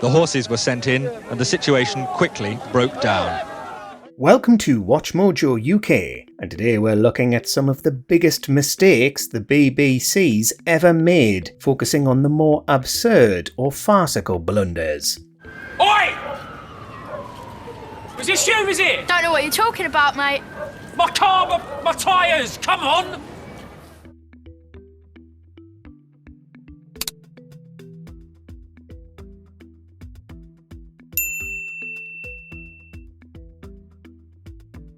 The horses were sent in and the situation quickly broke down. Welcome to Watch Mojo UK, and today we're looking at some of the biggest mistakes the BBC's ever made, focusing on the more absurd or farcical blunders. Oi! Was this you, is it? Don't know what you're talking about, mate. My car, my tyres, come on!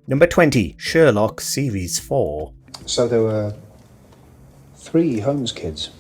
Number 20, Sherlock Series 4. So there were 3 Holmes kids.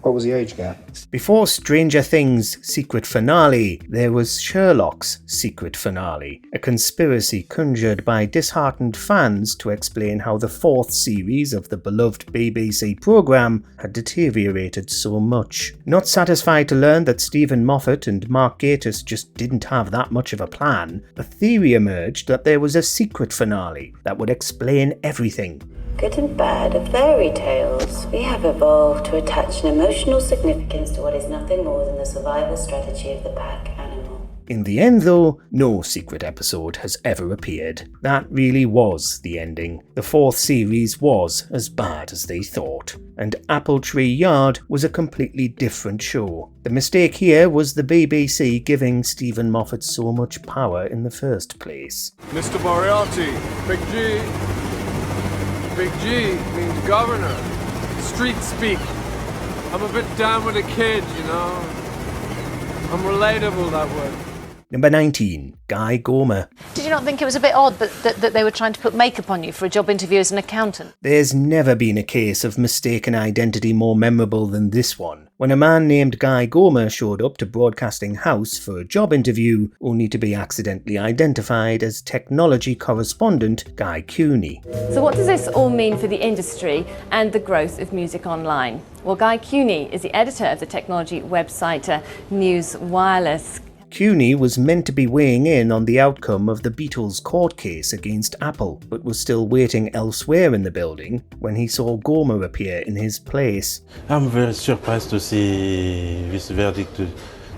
What was the age gap? Before Stranger Things' secret finale, there was Sherlock's secret finale, a conspiracy conjured by disheartened fans to explain how the 4th series of the beloved BBC programme had deteriorated so much. Not satisfied to learn that Stephen Moffat and Mark Gatiss just didn't have that much of a plan, a theory emerged that there was a secret finale that would explain everything. Good and bad of fairy tales, we have evolved to attach an emotional significance to what is nothing more than the survival strategy of the pack animal. In the end though, no secret episode has ever appeared. That really was the ending. The 4th series was as bad as they thought, and Apple Tree Yard was a completely different show. The mistake here was the BBC giving Stephen Moffat so much power in the first place. Mr. Moriarty, Big G. Big G means governor. Street speak. I'm a bit down with a kid, you know. I'm relatable that way. Number 19, Guy Goma. Did you not think it was a bit odd that they were trying to put makeup on you for a job interview as an accountant? There's never been a case of mistaken identity more memorable than this one, when a man named Guy Goma showed up to Broadcasting House for a job interview, only to be accidentally identified as technology correspondent Guy Cooney. So what does this all mean for the industry and the growth of music online? Well, Guy Cooney is the editor of the technology website News Wireless. Cooney was meant to be weighing in on the outcome of the Beatles court case against Apple, but was still waiting elsewhere in the building when he saw Goma appear in his place. I'm very surprised to see this verdict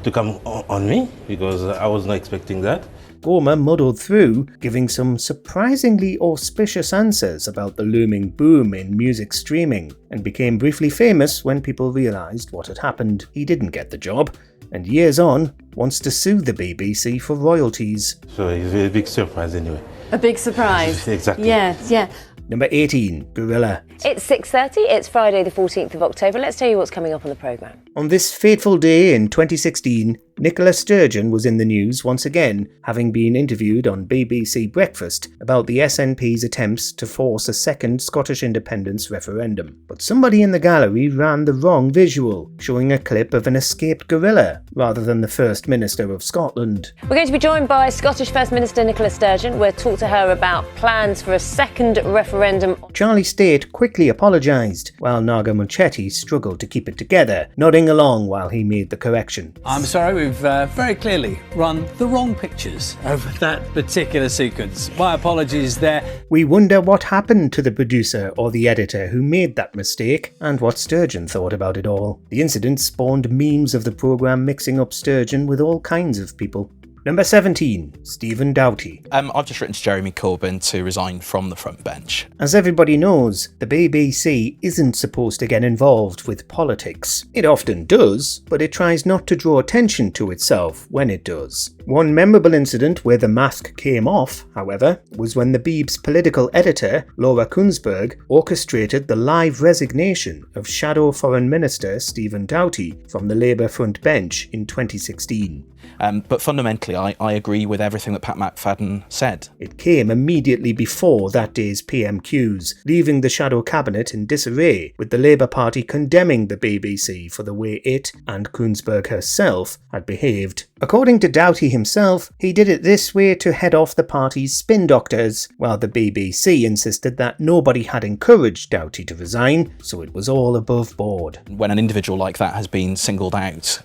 to come on me, because I was not expecting that. Goma muddled through, giving some surprisingly auspicious answers about the looming boom in music streaming, and became briefly famous when people realised what had happened. He didn't get the job, and years on, wants to sue the BBC for royalties. So it's a big surprise anyway. A big surprise. Exactly. Yeah. Number 18, Gorilla. It's 6:30, it's Friday the 14th of October. Let's tell you what's coming up on the programme. On this fateful day in 2016, Nicola Sturgeon was in the news once again, having been interviewed on BBC Breakfast about the SNP's attempts to force a second Scottish independence referendum. But somebody in the gallery ran the wrong visual, showing a clip of an escaped gorilla, rather than the First Minister of Scotland. We're going to be joined by Scottish First Minister Nicola Sturgeon. We'll talk to her about plans for a second referendum. Charlie State quickly apologised, while Naga Muchetti struggled to keep it together, nodding along while he made the correction. I'm sorry, we've very clearly run the wrong pictures over that particular sequence. My apologies there. We wonder what happened to the producer or the editor who made that mistake, and what Sturgeon thought about it all. The incident spawned memes of the programme mixing up Sturgeon with all kinds of people. Number 17, Stephen Doughty. I've just written to Jeremy Corbyn to resign from the front bench. As everybody knows, the BBC isn't supposed to get involved with politics. It often does, but it tries not to draw attention to itself when it does. One memorable incident where the mask came off, however, was when the Beeb's political editor, Laura Kuenssberg, orchestrated the live resignation of Shadow Foreign Minister Stephen Doughty from the Labour front bench in 2016. But fundamentally, I agree with everything that Pat McFadden said. It came immediately before that day's PMQs, leaving the shadow cabinet in disarray, with the Labour Party condemning the BBC for the way it, and Kuenssberg herself, had behaved. According to Doughty himself, he did it this way to head off the party's spin doctors, while the BBC insisted that nobody had encouraged Doughty to resign, so it was all above board. When an individual like that has been singled out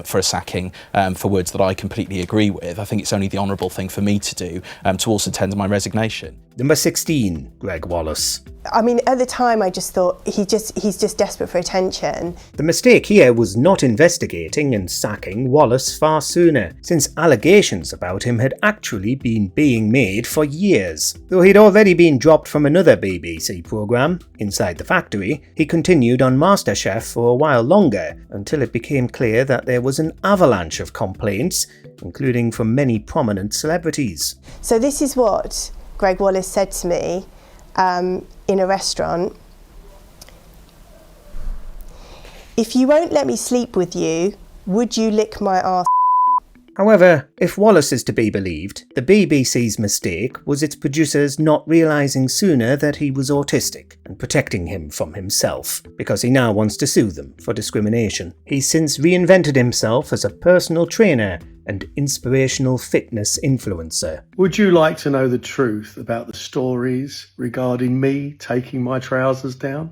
for a sacking for words that I completely agree with, I think it's only the honourable thing for me to do to also tender my resignation. Number 16, Greg Wallace. I mean, at the time I just thought he's just desperate for attention. The mistake here was not investigating and sacking Wallace far sooner, since allegations about him had actually been being made for years. Though he'd already been dropped from another BBC programme, Inside the Factory, he continued on MasterChef for a while longer, until it became clear that there was an avalanche of complaints, including from many prominent celebrities. So this is what Greg Wallace said to me in a restaurant. "If you won't let me sleep with you, would you lick my arse?" However, if Wallace is to be believed, the BBC's mistake was its producers not realising sooner that he was autistic and protecting him from himself, because he now wants to sue them for discrimination. He's since reinvented himself as a personal trainer and inspirational fitness influencer. Would you like to know the truth about the stories regarding me taking my trousers down?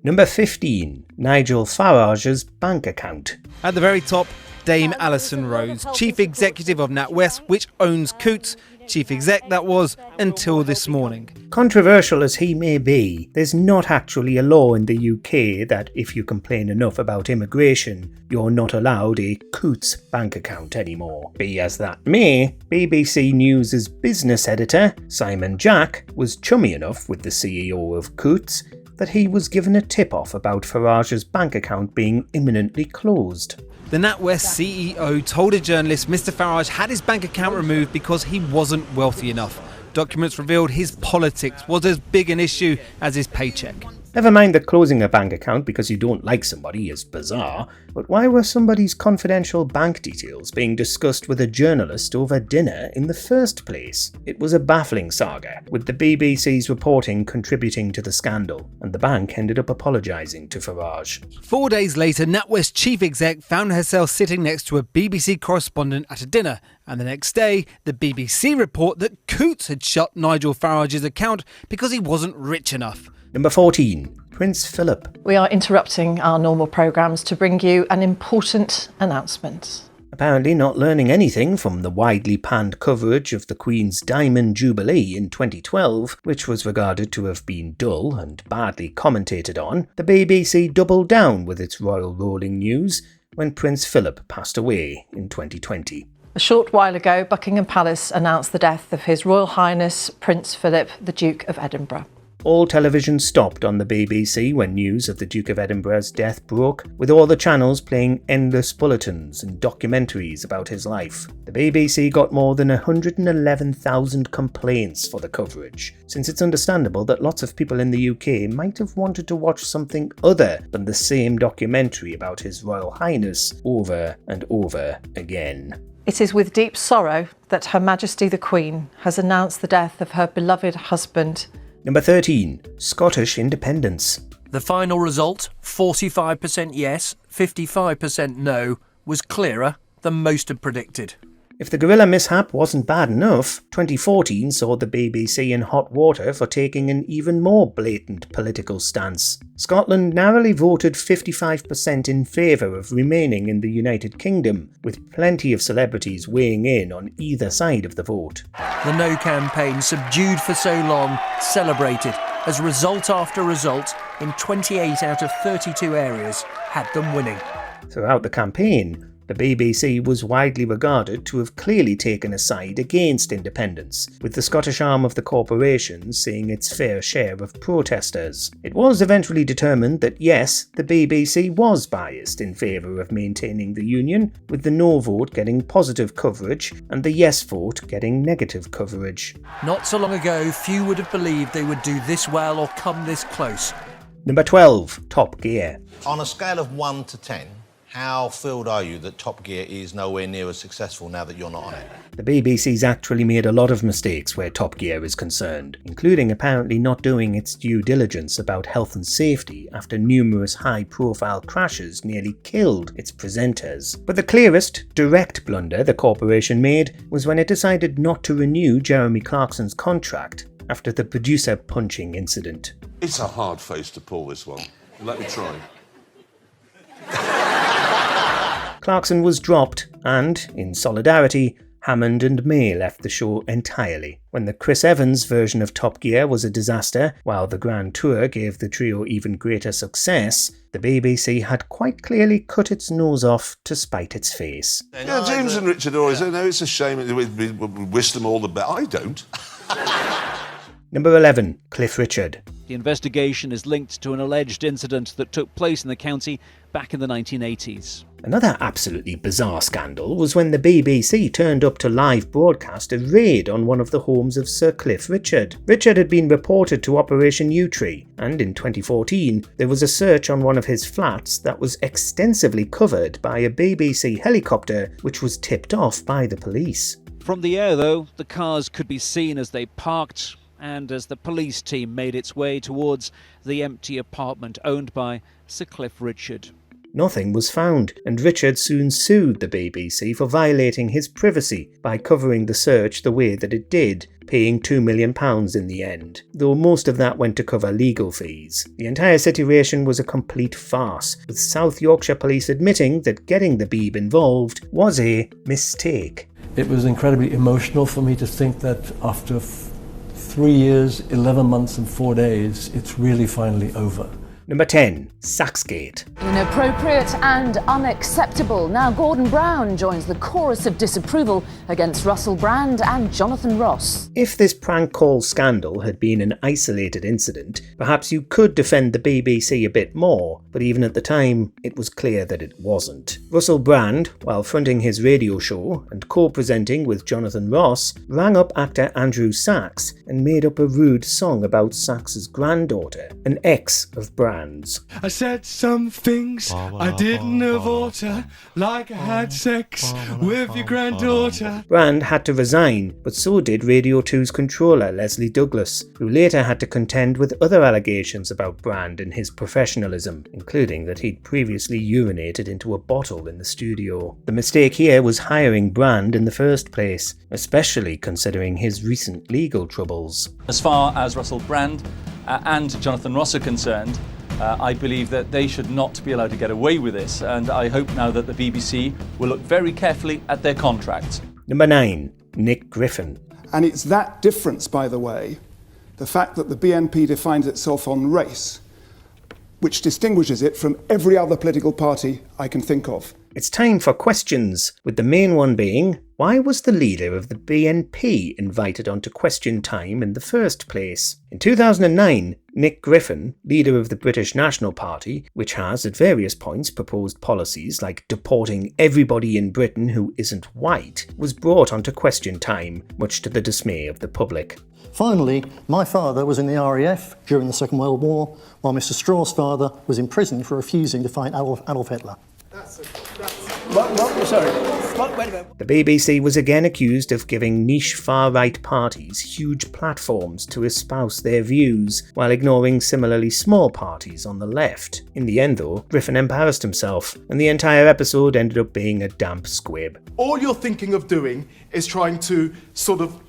Number 15, Nigel Farage's bank account. At the very top, Dame Alison Rose, Chief Executive of NatWest, which owns Coutts. Chief Exec that was, until this morning. Controversial as he may be, there's not actually a law in the UK that if you complain enough about immigration, you're not allowed a Coutts bank account anymore. Be as that may, BBC News' business editor, Simon Jack, was chummy enough with the CEO of Coutts that he was given a tip-off about Farage's bank account being imminently closed. The NatWest CEO told a journalist Mr Farage had his bank account removed because he wasn't wealthy enough. Documents revealed his politics was as big an issue as his paycheck. Never mind that closing a bank account because you don't like somebody is bizarre, but why were somebody's confidential bank details being discussed with a journalist over dinner in the first place? It was a baffling saga, with the BBC's reporting contributing to the scandal, and the bank ended up apologising to Farage. 4 days later, NatWest chief exec found herself sitting next to a BBC correspondent at a dinner, and the next day, the BBC report that Coutts had shut Nigel Farage's account because he wasn't rich enough. Number 14, Prince Philip. We are interrupting our normal programmes to bring you an important announcement. Apparently not learning anything from the widely panned coverage of the Queen's Diamond Jubilee in 2012, which was regarded to have been dull and badly commentated on, the BBC doubled down with its royal rolling news when Prince Philip passed away in 2020. A short while ago, Buckingham Palace announced the death of His Royal Highness Prince Philip, the Duke of Edinburgh. All television stopped on the BBC when news of the Duke of Edinburgh's death broke, with all the channels playing endless bulletins and documentaries about his life. The BBC got more than 111,000 complaints for the coverage, since it's understandable that lots of people in the UK might have wanted to watch something other than the same documentary about His Royal Highness over and over again. It is with deep sorrow that Her Majesty the Queen has announced the death of her beloved husband. Number 13, Scottish independence. The final result, 45% yes, 55% no, was clearer than most had predicted. If the gorilla mishap wasn't bad enough, 2014 saw the BBC in hot water for taking an even more blatant political stance. Scotland narrowly voted 55% in favour of remaining in the United Kingdom, with plenty of celebrities weighing in on either side of the vote. The No campaign, subdued for so long, celebrated as result after result in 28 out of 32 areas had them winning. Throughout the campaign, the BBC was widely regarded to have clearly taken a side against independence, with the Scottish arm of the corporation seeing its fair share of protesters. It was eventually determined that yes, the BBC was biased in favour of maintaining the union, with the no vote getting positive coverage and the yes vote getting negative coverage. Not so long ago, few would have believed they would do this well or come this close. Number 12, Top Gear. On a scale of 1 to 10, how thrilled are you that Top Gear is nowhere near as successful now that you're not on it? The BBC's actually made a lot of mistakes where Top Gear is concerned, including apparently not doing its due diligence about health and safety after numerous high-profile crashes nearly killed its presenters. But the clearest, direct blunder the corporation made was when it decided not to renew Jeremy Clarkson's contract after the producer punching incident. It's a hard face to pull, this one. Let me try. Clarkson was dropped and, in solidarity, Hammond and May left the show entirely. When the Chris Evans version of Top Gear was a disaster, while the Grand Tour gave the trio even greater success, the BBC had quite clearly cut its nose off to spite its face. Yeah, James and Richard always say, no, it's a shame, we wish them all the best. I don't. Number 11. Cliff Richard. The investigation is linked to an alleged incident that took place in the county back in the 1980s. Another absolutely bizarre scandal was when the BBC turned up to live broadcast a raid on one of the homes of Sir Cliff Richard. Richard had been reported to Operation Yewtree, and in 2014 there was a search on one of his flats that was extensively covered by a BBC helicopter which was tipped off by the police. From the air, though, the cars could be seen as they parked and as the police team made its way towards the empty apartment owned by Sir Cliff Richard. Nothing was found, and Richard soon sued the BBC for violating his privacy by covering the search the way that it did, paying £2 million in the end, though most of that went to cover legal fees. The entire situation was a complete farce, with South Yorkshire Police admitting that getting the Beeb involved was a mistake. It was incredibly emotional for me to think that after 3 years, 11 months and 4 days, it's really finally over. Number 10. Saxgate. Inappropriate and unacceptable. Now Gordon Brown joins the chorus of disapproval against Russell Brand and Jonathan Ross. If this prank call scandal had been an isolated incident, perhaps you could defend the BBC a bit more, but even at the time, it was clear that it wasn't. Russell Brand, while fronting his radio show and co-presenting with Jonathan Ross, rang up actor Andrew Sachs and made up a rude song about Sachs's granddaughter, an ex of Brand's. I said some things I didn't have water, like I had sex with your granddaughter. Brand had to resign, but so did Radio 2's controller Leslie Douglas, who later had to contend with other allegations about Brand and his professionalism, including that he'd previously urinated into a bottle in the studio. The mistake here was hiring Brand in the first place, especially considering his recent legal troubles. As far as Russell Brand and Jonathan Ross are concerned, I believe that they should not be allowed to get away with this, and I hope now that the BBC will look very carefully at their contracts. Number 9. Nick Griffin. And it's that difference, by the way, the fact that the BNP defines itself on race, which distinguishes it from every other political party I can think of. It's time for questions, with the main one being, why was the leader of the BNP invited onto Question Time in the first place? In 2009, Nick Griffin, leader of the British National Party, which has at various points proposed policies like deporting everybody in Britain who isn't white, was brought onto Question Time, much to the dismay of the public. Finally, my father was in the RAF during the Second World War, while Mr. Straw's father was in prison for refusing to fight Adolf Hitler. The BBC was again accused of giving niche far-right parties huge platforms to espouse their views, while ignoring similarly small parties on the left. In the end, though, Griffin embarrassed himself, and the entire episode ended up being a damp squib. All you're thinking of doing is trying to sort of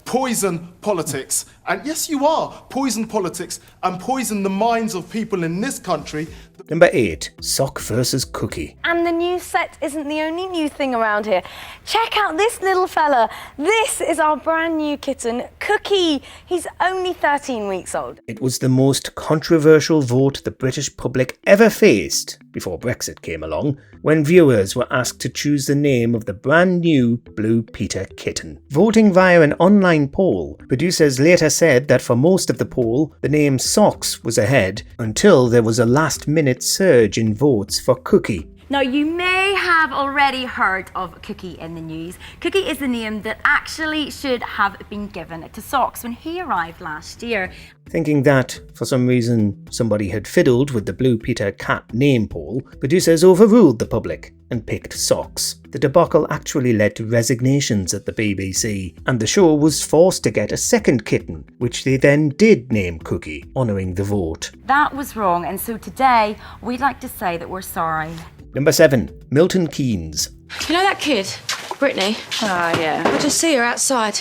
poison politics. And yes, you are. Poison politics and poison the minds of people in this country. Number 8. Sock versus Cookie. And the new set isn't the only new thing around here. Check out this little fella. This is our brand new kitten, Cookie. He's only 13 weeks old. It was the most controversial vote the British public ever faced, before Brexit came along, when viewers were asked to choose the name of the brand new Blue Peter kitten. Voting via an online poll, producers later said that for most of the poll, the name Socks was ahead, until there was a last-minute surge in votes for Cookie. Now, you may have already heard of Cookie in the news. Cookie is the name that actually should have been given to Socks when he arrived last year. Thinking that, for some reason, somebody had fiddled with the Blue Peter cat name poll, producers overruled the public and picked Socks. The debacle actually led to resignations at the BBC, and the show was forced to get a second kitten, which they then did name Cookie, honouring the vote. That was wrong, and so today we'd like to say that we're sorry. Number 7. Milton Keynes. You know that kid, Brittany? Ah, yeah. I just see her outside.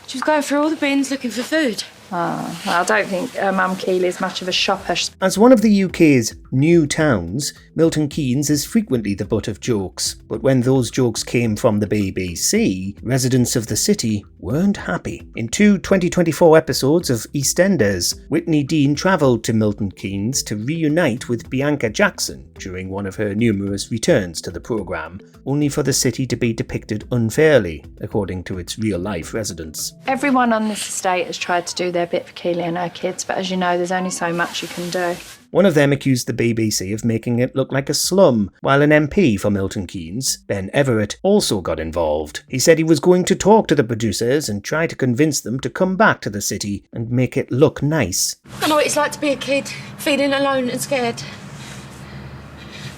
She was going through all the bins looking for food. I don't think Mam Keely is much of a shopper. As one of the UK's new towns, Milton Keynes is frequently the butt of jokes. But when those jokes came from the BBC, residents of the city weren't happy. In two 2024 episodes of EastEnders, Whitney Dean travelled to Milton Keynes to reunite with Bianca Jackson during one of her numerous returns to the programme, only for the city to be depicted unfairly, according to its real-life residents. Everyone on this estate has tried to do their bit for Keely and her kids, but as you know, there's only so much you can do. One of them accused the BBC of making it look like a slum, while an MP for Milton Keynes, Ben Everett, also got involved. He said he was going to talk to the producers and try to convince them to come back to the city and make it look nice. I know what it's like to be a kid, feeling alone and scared.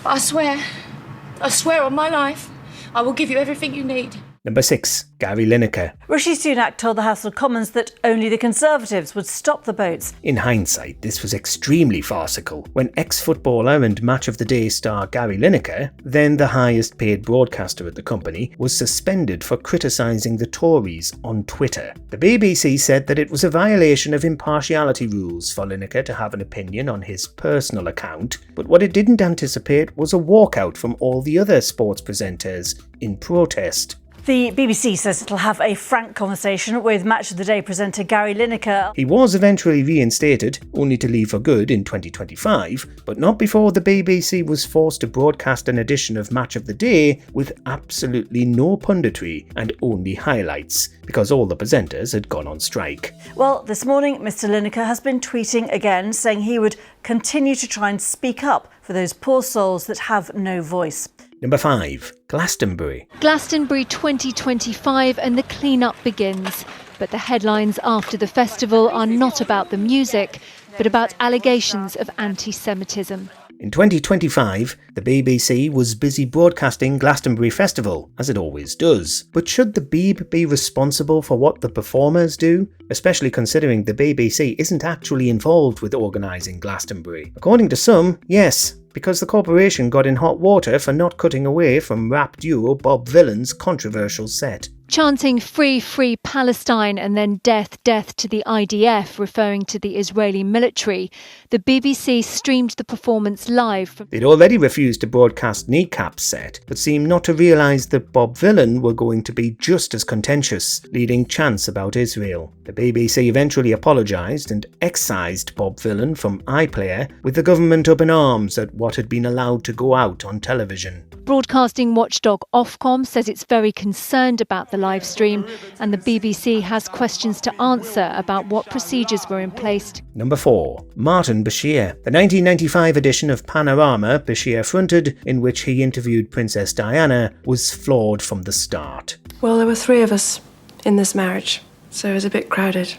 But I swear on my life, I will give you everything you need. Number 6. Gary Lineker. Rishi Sunak told the House of Commons that only the Conservatives would stop the boats. In hindsight, this was extremely farcical when ex-footballer and Match of the Day star Gary Lineker, then the highest paid broadcaster at the company, was suspended for criticising the Tories on Twitter. The BBC said that it was a violation of impartiality rules for Lineker to have an opinion on his personal account, but what it didn't anticipate was a walkout from all the other sports presenters in protest. The BBC says it'll have a frank conversation with Match of the Day presenter Gary Lineker. He was eventually reinstated, only to leave for good in 2025, but not before the BBC was forced to broadcast an edition of Match of the Day with absolutely no punditry and only highlights, because all the presenters had gone on strike. Well, this morning Mr Lineker has been tweeting again, saying he would continue to try and speak up for those poor souls that have no voice. Number 5. Glastonbury. Glastonbury 2025 and the clean-up begins. But the headlines after the festival are not about the music, but about allegations of anti-Semitism. In 2025, the BBC was busy broadcasting Glastonbury Festival, as it always does. But should the Beeb be responsible for what the performers do? Especially considering the BBC isn't actually involved with organising Glastonbury. According to some, yes, because the corporation got in hot water for not cutting away from rap duo Bob Vylan's controversial set. Chanting "Free, Free Palestine" and then "Death, Death to the IDF," referring to the Israeli military, the BBC streamed the performance live from... They'd already refused to broadcast Kneecap's set, but seemed not to realise that Bob Vylan were going to be just as contentious, leading chants about Israel. The BBC eventually apologised and excised Bob Vylan from iPlayer, with the government up in arms at what had been allowed to go out on television. Broadcasting watchdog Ofcom says it's very concerned about the live stream, and the BBC has questions to answer about what procedures were in place. Number 4. Martin Bashir. The 1995 edition of Panorama Bashir fronted, in which he interviewed Princess Diana, was flawed from the start. Well, there were 3 of us in this marriage, so it was a bit crowded.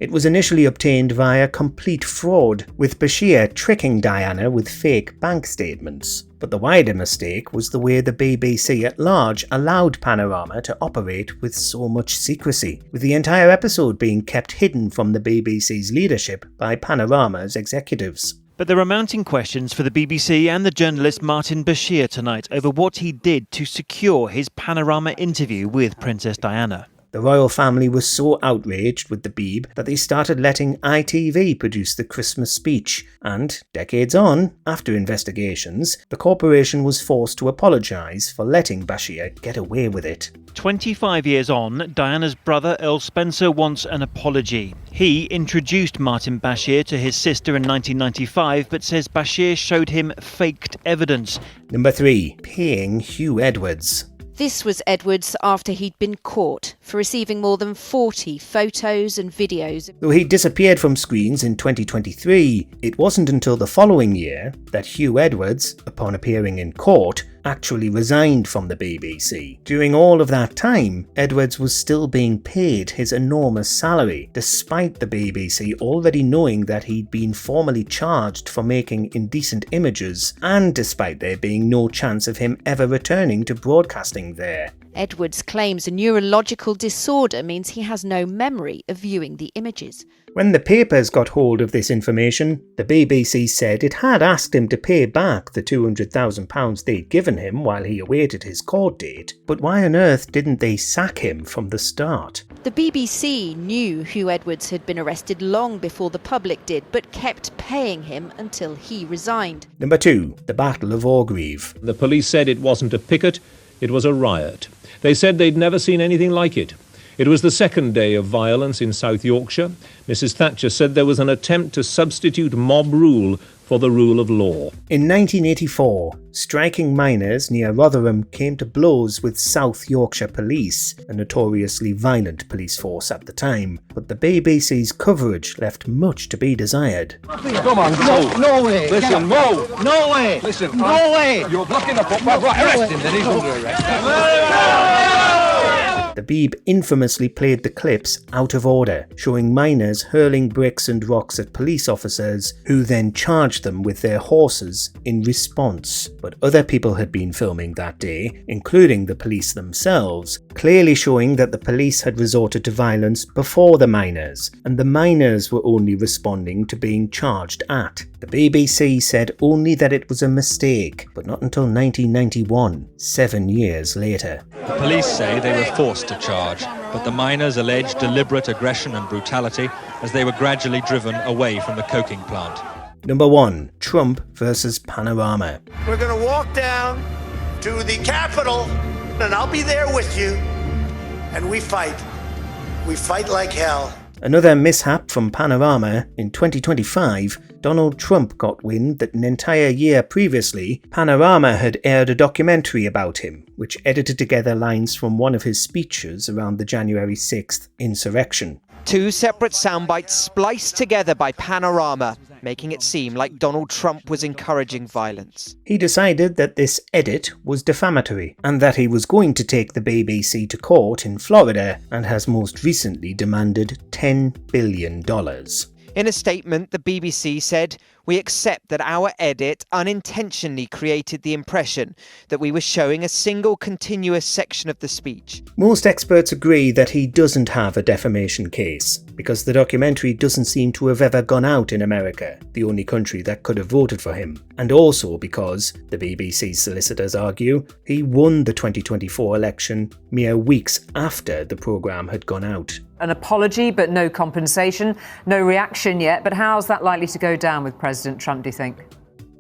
It was initially obtained via complete fraud, with Bashir tricking Diana with fake bank statements. But the wider mistake was the way the BBC at large allowed Panorama to operate with so much secrecy, with the entire episode being kept hidden from the BBC's leadership by Panorama's executives. But there are mounting questions for the BBC and the journalist Martin Bashir tonight over what he did to secure his Panorama interview with Princess Diana. The royal family was so outraged with the Beeb that they started letting ITV produce the Christmas speech, and, decades on, after investigations, the corporation was forced to apologise for letting Bashir get away with it. 25 years on, Diana's brother Earl Spencer wants an apology. He introduced Martin Bashir to his sister in 1995, but says Bashir showed him faked evidence. Number 3. Paying Huw Edwards. This was Edwards after he'd been caught for receiving more than 40 photos and videos. Though he disappeared from screens in 2023, it wasn't until the following year that Huw Edwards, upon appearing in court, actually resigned from the BBC. During all of that time, Edwards was still being paid his enormous salary, despite the BBC already knowing that he'd been formally charged for making indecent images, and despite there being no chance of him ever returning to broadcasting there. Edwards claims a neurological disorder means he has no memory of viewing the images. When the papers got hold of this information, the BBC said it had asked him to pay back the £200,000 they'd given him while he awaited his court date. But why on earth didn't they sack him from the start? The BBC knew Huw Edwards had been arrested long before the public did, but kept paying him until he resigned. Number 2. The Battle of Orgreave. The police said it wasn't a picket, it was a riot. They said they'd never seen anything like it. It was the second day of violence in South Yorkshire. Mrs Thatcher said there was an attempt to substitute mob rule for the rule of law. In 1984, striking miners near Rotherham came to blows with South Yorkshire Police, a notoriously violent police force at the time, but the BBC's coverage left much to be desired. Come on, go. No way. Listen, no. No way. Listen, no way. You're blocking the footpath. Right, arrest him, then he's under arrest. The Beeb infamously played the clips out of order, showing miners hurling bricks and rocks at police officers who then charged them with their horses in response. But other people had been filming that day, including the police themselves, clearly showing that the police had resorted to violence before the miners, and the miners were only responding to being charged at. The BBC said only that it was a mistake, but not until 1991, 7 years later. The police say they were forced to charge, but the miners allege deliberate aggression and brutality as they were gradually driven away from the coking plant. Number 1. Trump versus Panorama. We're going to walk down to the Capitol, and I'll be there with you, and we fight. We fight like hell. Another mishap from Panorama. In 2025, Donald Trump got wind that an entire year previously, Panorama had aired a documentary about him, which edited together lines from one of his speeches around the January 6th insurrection. 2 separate soundbites spliced together by Panorama, making it seem like Donald Trump was encouraging violence. He decided that this edit was defamatory, and that he was going to take the BBC to court in Florida, and has most recently demanded $10 billion. In a statement, the BBC said, "We accept that our edit unintentionally created the impression that we were showing a single continuous section of the speech." Most experts agree that he doesn't have a defamation case, because the documentary doesn't seem to have ever gone out in America, the only country that could have voted for him, and also because, the BBC's solicitors argue, he won the 2024 election mere weeks after the programme had gone out. An apology, but no compensation. No reaction yet, but how's that likely to go down with President Trump, do you think?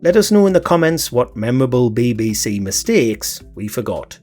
Let us know in the comments what memorable BBC mistakes we forgot.